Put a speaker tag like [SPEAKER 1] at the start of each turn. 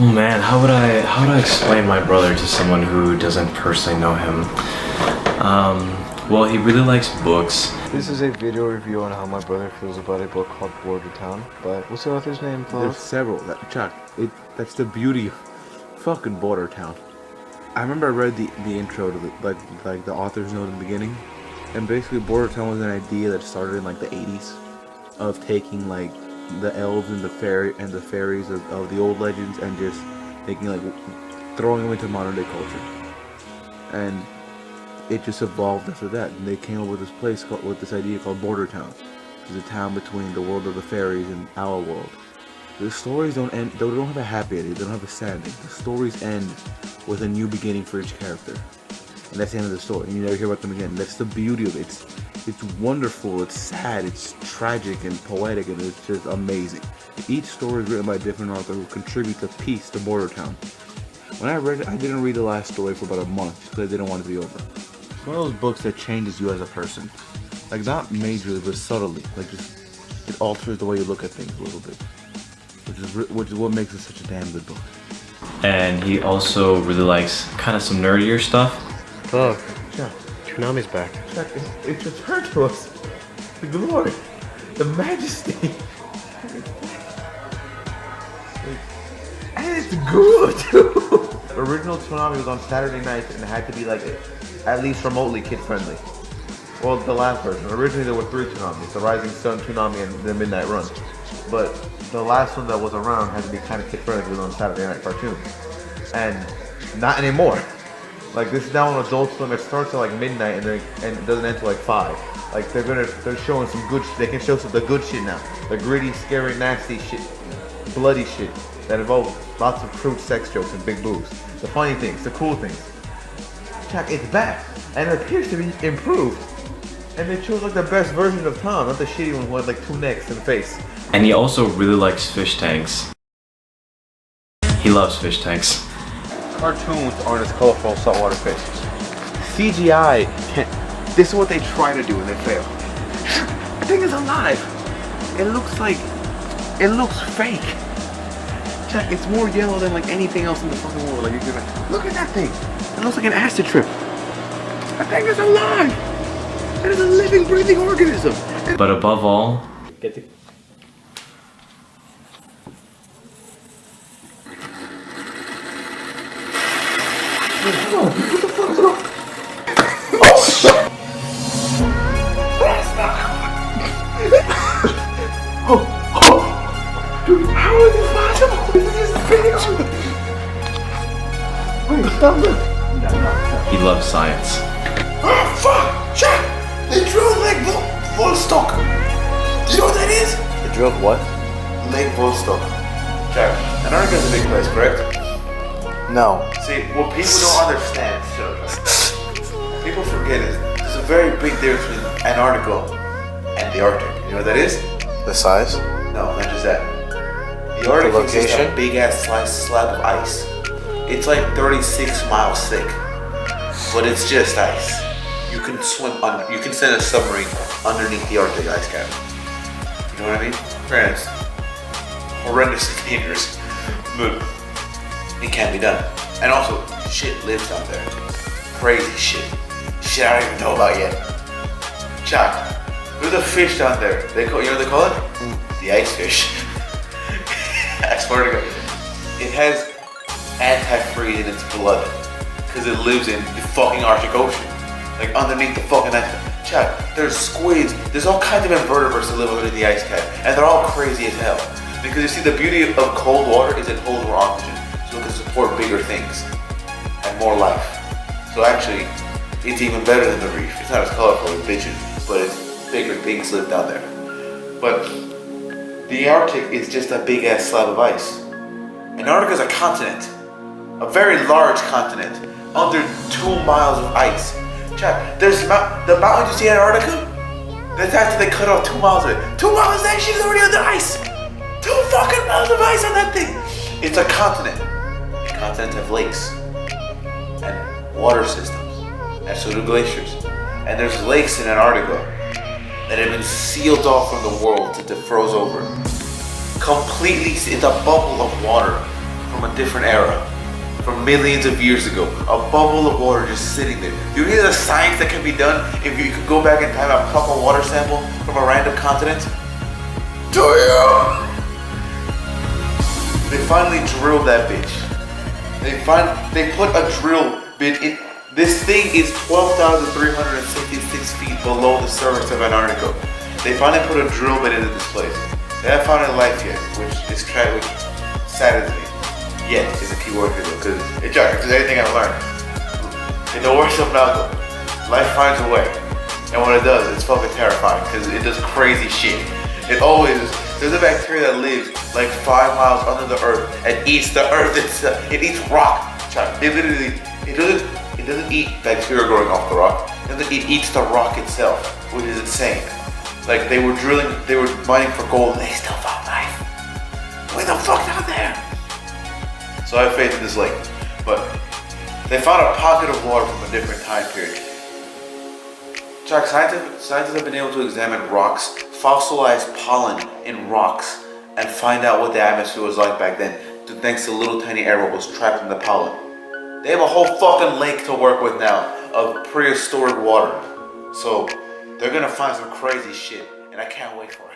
[SPEAKER 1] Oh man, how would I explain my brother to someone who doesn't personally know him? Well, he really likes books.
[SPEAKER 2] This is a video review on how my brother feels about a book called Border Town. But what's the author's name, Tlaloc?
[SPEAKER 3] There's several. That's the beauty of fucking Border Town. I remember I read the intro to like the author's note in the beginning, and basically Border Town was an idea that started in like the 80s of taking like the elves and the fairies of the old legends and just taking like throwing them into modern day culture, and it just evolved after that. And they came up with this place with this idea called Border Town, which is a town between the world of the fairies and our world. The stories don't end. They don't have a happy ending. They don't have a sad ending. The stories end with a new beginning for each character, and that's the end of the story. And you never hear about them again. That's the beauty of it. It's wonderful. It's sad. It's tragic and poetic, and it's just amazing. Each story is written by a different author who contributes a piece to Border Town. When I read it, I didn't read the last story for about a month because I didn't want it to be over. It's one of those books that changes you as a person, like not majorly but subtly. Like just it alters the way you look at things a little bit, which is what makes it such a damn good book.
[SPEAKER 1] And he also really likes kind of some nerdier stuff.
[SPEAKER 2] Look, yeah, Toonami's back.
[SPEAKER 3] It's returned to us. The glory, the majesty, and it's good too. The original Toonami was on Saturday nights and it had to be like at least remotely kid friendly. Well, the last version. Originally there were 3 Toonamis: the Rising Sun Toonami and the Midnight Run. But the last one that was around had to be kind of kid friendly because it was on Saturday night cartoons. And not anymore. Like this is now on Adult Swim. It starts at like midnight and it doesn't end till like 5. Like they're showing some good shit. They can show some the good shit now. The gritty, scary, nasty shit, bloody shit that involves lots of crude sex jokes and big boobs. The funny things, the cool things. Check, it's back and it appears to be improved. And they chose like the best version of Tom, not the shitty one who had like 2 necks and a face.
[SPEAKER 1] And he also really likes fish tanks. He loves fish tanks.
[SPEAKER 2] Cartoons aren't as colorful as saltwater fish. CGI can't. This is what they try to do and they fail. The thing is alive. It looks fake. Check, it's more yellow than like anything else in the fucking world. Like you're gonna look at that thing. It looks like an acid trip. That thing is alive. It is a living, breathing organism.
[SPEAKER 1] But above all,
[SPEAKER 2] What the fuck is wrong? Oh shit! Dude, how is this possible? This is just big. Wait, stop it.
[SPEAKER 1] he loves science.
[SPEAKER 2] Oh fuck! Shit! They drilled Lake Vostok. Do you know what that is?
[SPEAKER 3] They drilled what?
[SPEAKER 2] Lake Vostok. Check. Antarctica is a big place, correct?
[SPEAKER 3] No.
[SPEAKER 2] See, what people don't understand, people forget is there's a very big difference between Antarctica and the Arctic. You know what that is?
[SPEAKER 3] The size?
[SPEAKER 2] No, not just that. The Arctic is just
[SPEAKER 3] location?
[SPEAKER 2] a big ass slab of ice. It's like 36 miles thick, but it's just ice. You can swim under. You can send a submarine underneath the Arctic ice cap. You know what I mean? Friends, horrendously dangerous, but it can be done. And also, shit lives down there. Crazy shit. Shit I don't even know about yet. Chuck, there's a fish down there. You know what they call it? The ice fish. I swear to God. It has antifreeze in its blood. Because it lives in the fucking Arctic Ocean. Like underneath the fucking ice. Chuck, there's squids. There's all kinds of invertebrates that live underneath the ice cap. And they're all crazy as hell. Because you see, the beauty of cold water is it holds more oxygen. So it can support bigger things and more life. So actually, it's even better than the reef. It's not as colorful as bitches, but it's bigger things live down there. But the Arctic is just a big ass slab of ice. Antarctica is a continent, a very large continent, under 2 miles of ice. Check, there's the mountain you see in Antarctica. That's after they cut off 2 miles of it. 2 miles of that shit is already under ice. 2 fucking miles of ice on that thing. It's a continent. Continents have lakes and water systems, and so do glaciers. And there's lakes in Antarctica that have been sealed off from the world to defroze over. Completely, it's a bubble of water from from a different era, from millions of years ago. A bubble of water just sitting there. You know the science that can be done if you could go back in time and pluck a water sample from a random continent? Do you? They finally drilled that bitch. They put a drill bit in. This thing is 12,366 feet below the surface of Antarctica. They finally put a drill bit into this place. They haven't found any life yet, which saddens me. Yet is a key word here though, because it's anything I've learned. In the worst of Malcolm, life finds a way. And when it does, it's fucking terrifying, because it does crazy shit. It always is. There's a bacteria that lives like 5 miles under the earth and eats the earth itself. It eats rock. It doesn't eat bacteria growing off the rock. It eats the rock itself, which is insane. Like they were mining for gold and they still found life. Where the fuck down there? So I have faith in this lake. But they found a pocket of water from a different time period. Chuck, scientists have been able to examine rocks, fossilized pollen in rocks, and find out what the atmosphere was like back then, thanks to little tiny air bubbles trapped in the pollen. They have a whole fucking lake to work with now of prehistoric water. So they're gonna find some crazy shit, and I can't wait for it.